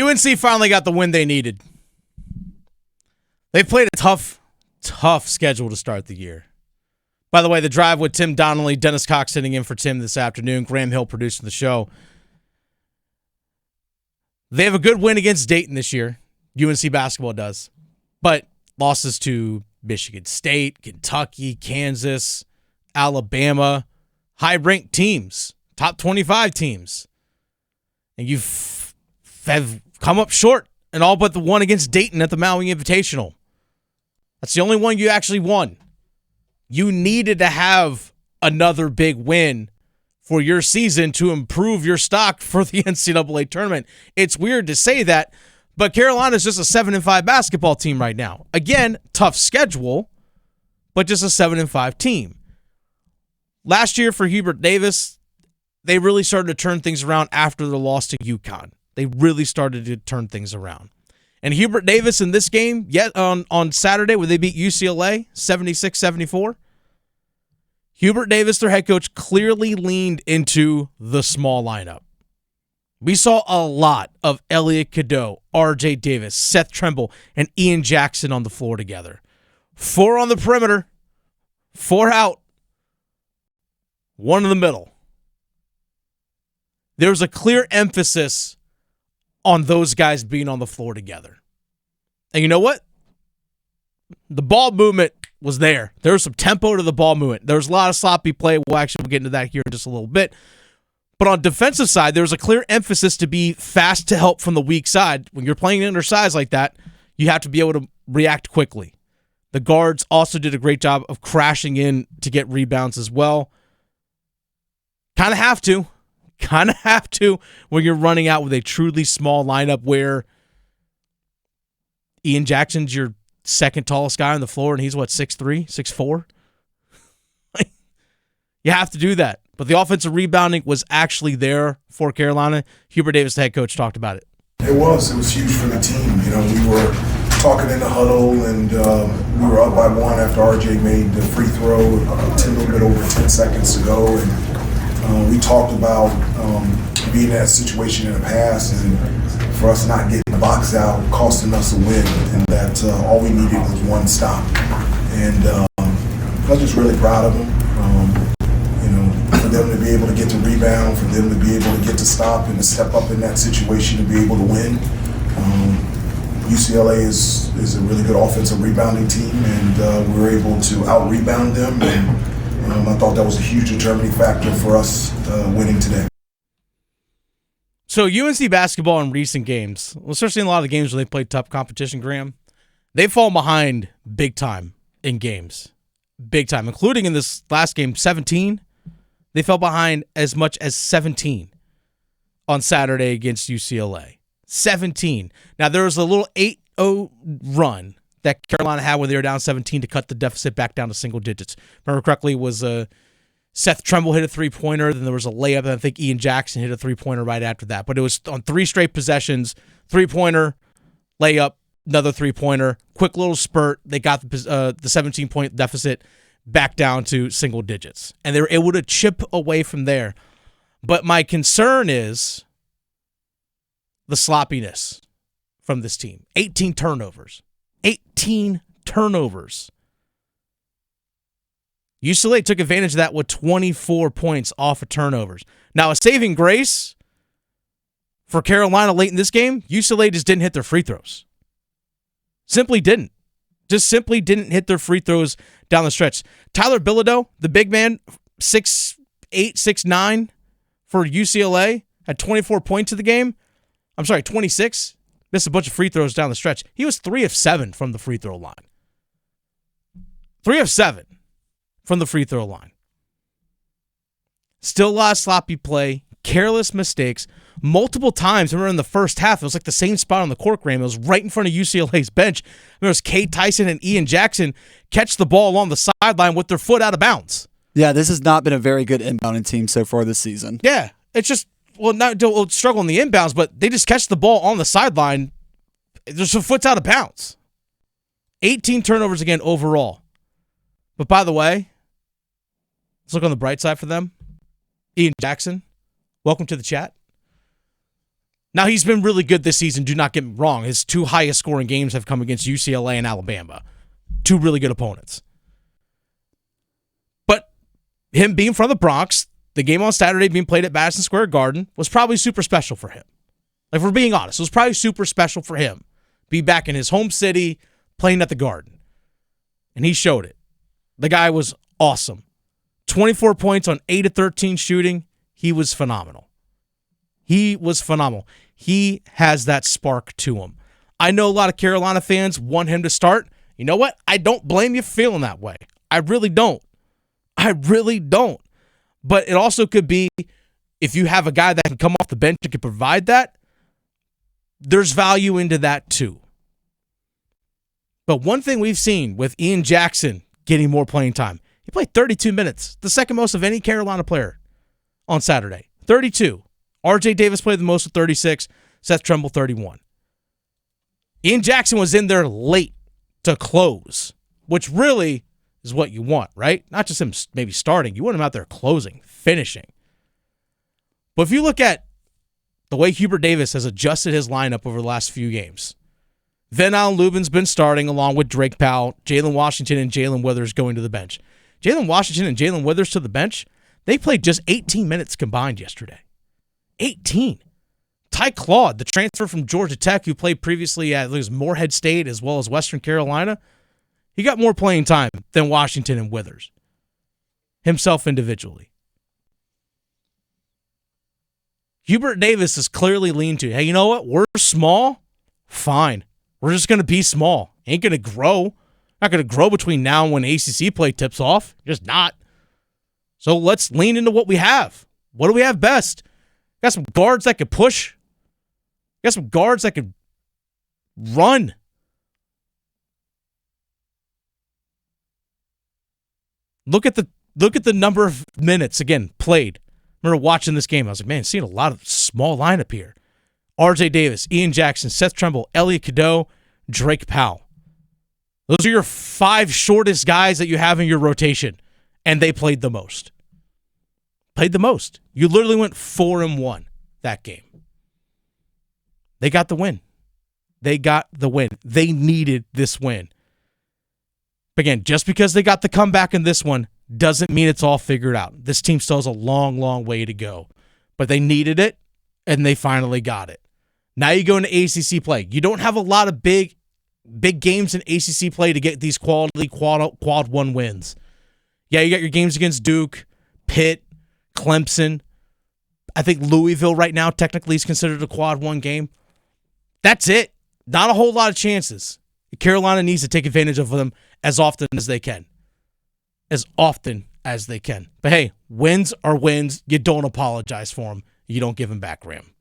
UNC finally got the win they needed. They played a tough schedule to start the year. By the way, the drive with Tim Donnelly, Dennis Cox sitting in for Tim this afternoon, Graham Hill producing the show. They have a good win against Dayton this year. UNC basketball does. But losses to Michigan State, Kentucky, Kansas, Alabama, high-ranked teams, top 25 teams. And have come up short and all but the one against Dayton at the Maui Invitational. That's the only one you actually won. You needed to have another big win for your season to improve your stock for the NCAA tournament. It's weird to say that, but Carolina's just a 7-5 basketball team right now. Again, tough schedule, but just a 7-5 team. Last year for Hubert Davis, they really started to turn things around after the loss to UConn. They really started to turn things around. And Hubert Davis in this game, yet on Saturday, where they beat UCLA 76-74, Hubert Davis, their head coach, clearly leaned into the small lineup. We saw a lot of Elliot Cadeau, R.J. Davis, Seth Trimble, and Ian Jackson on the floor together. 4 on the perimeter, 4 out, 1 in the middle. There's a clear emphasis on those guys being on the floor together. And you know what? The ball movement was there. There was some tempo to the ball movement. There was a lot of sloppy play. We'll get into that here in just a little bit. But on defensive side, there was a clear emphasis to be fast to help from the weak side. When you're playing undersized like that, you have to be able to react quickly. The guards also did a great job of crashing in to get rebounds as well. Kind of have to when you're running out with a truly small lineup where Ian Jackson's your second tallest guy on the floor, and he's, 6'3", 6'4"? You have to do that. But the offensive rebounding was actually there for Carolina. Hubert Davis, the head coach, talked about it. It was huge for the team. We were talking in the huddle, and we were up by 1 after RJ made the free throw, a little bit over 10 seconds to go, and we talked about being in that situation in the past, and for us not getting the box out, costing us a win, and that all we needed was one stop. And I was just really proud of them. For them to be able to get the rebound, for them to be able to get to stop and to step up in that situation to be able to win. UCLA is a really good offensive rebounding team, and we were able to out-rebound them, and I thought that was a huge determining factor for us winning today. So UNC basketball in recent games, especially in a lot of the games where they played tough competition, Graham, they've fallen behind big time in games. Big time, including in this last game, 17. They fell behind as much as 17 on Saturday against UCLA. 17. Now, there was a little 8-0 run that Carolina had when they were down 17 to cut the deficit back down to single digits. Remember correctly, it was Seth Trimble hit a three-pointer, then there was a layup, and I think Ian Jackson hit a three-pointer right after that. But it was on 3 straight possessions, three-pointer, layup, another three-pointer, quick little spurt. They got the 17-point deficit back down to single digits. And they were able to chip away from there. But my concern is the sloppiness from this team. 18 turnovers. 18 turnovers. UCLA took advantage of that with 24 points off of turnovers. Now, a saving grace for Carolina late in this game, UCLA just didn't hit their free throws. Simply didn't. Just simply didn't hit their free throws down the stretch. Tyler Bilodeau, the big man, 6'8", 6'9", for UCLA, had 24 points in the game. 26. Missed a bunch of free throws down the stretch. He was 3 of 7 from the free throw line. 3 of 7 from the free throw line. Still a lot of sloppy play, careless mistakes. Multiple times, remember in the first half, it was like the same spot on the court, Graham. It was right in front of UCLA's bench. There was Keatts Tyson and Ian Jackson catch the ball along the sideline with their foot out of bounds. Yeah, this has not been a very good inbounding team so far this season. Yeah, it's just, not struggle in the inbounds, but they just catch the ball on the sideline. There's some foot's out of bounds. 18 turnovers again overall. But by the way, let's look on the bright side for them. Ian Jackson, welcome to the chat. Now, he's been really good this season, do not get me wrong. His 2 highest scoring games have come against UCLA and Alabama. 2 really good opponents. But him being from the Bronx, the game on Saturday being played at Madison Square Garden was probably super special for him. Like, if we're being honest, it was probably super special for him. Be back in his home city, playing at the Garden. And he showed it. The guy was awesome. 24 points on 8 of 13 shooting. He was phenomenal. He was phenomenal. He has that spark to him. I know a lot of Carolina fans want him to start. You know what? I don't blame you feeling that way. I really don't. I really don't. But it also could be, if you have a guy that can come off the bench and can provide that, there's value into that too. But one thing we've seen with Ian Jackson getting more playing time, he played 32 minutes, the second most of any Carolina player on Saturday. 32. RJ Davis played the most with 36. Seth Trimble, 31. Ian Jackson was in there late to close, which really is what you want, right? Not just him maybe starting. You want him out there closing, finishing. But if you look at the way Hubert Davis has adjusted his lineup over the last few games, Van Allen Lubin's been starting along with Drake Powell, Jalen Washington, and Jalen Withers going to the bench. Jalen Washington and Jalen Withers to the bench, they played just 18 minutes combined yesterday. 18. Ty Claude, the transfer from Georgia Tech, who played previously at Morehead State as well as Western Carolina, he got more playing time than Washington and Withers himself individually. Hubert Davis is clearly leaned to, hey, you know what? We're small. Fine. We're just going to be small. Ain't going to grow. Not going to grow between now and when ACC play tips off. Just not. So let's lean into what we have. What do we have best? Got some guards that could push. Got some guards that could run. Look at the number of minutes, again, played. I remember watching this game. I was like, man, seeing a lot of small lineup here. RJ Davis, Ian Jackson, Seth Trimble, Elliot Cadeau, Drake Powell. Those are your 5 shortest guys that you have in your rotation, and they played the most. Played the most. You literally went 4-1 that game. They got the win. They got the win. They needed this win. Again, just because they got the comeback in this one doesn't mean it's all figured out. This team still has a long, long way to go. But they needed it, and they finally got it. Now you go into ACC play. You don't have a lot of big games in ACC play to get these quality quad 1 wins. Yeah, you got your games against Duke, Pitt, Clemson. I think Louisville right now technically is considered a quad 1 game. That's it. Not a whole lot of chances. Carolina needs to take advantage of them as often as they can. As often as they can. But hey, wins are wins. You don't apologize for them. You don't give them back, Ram.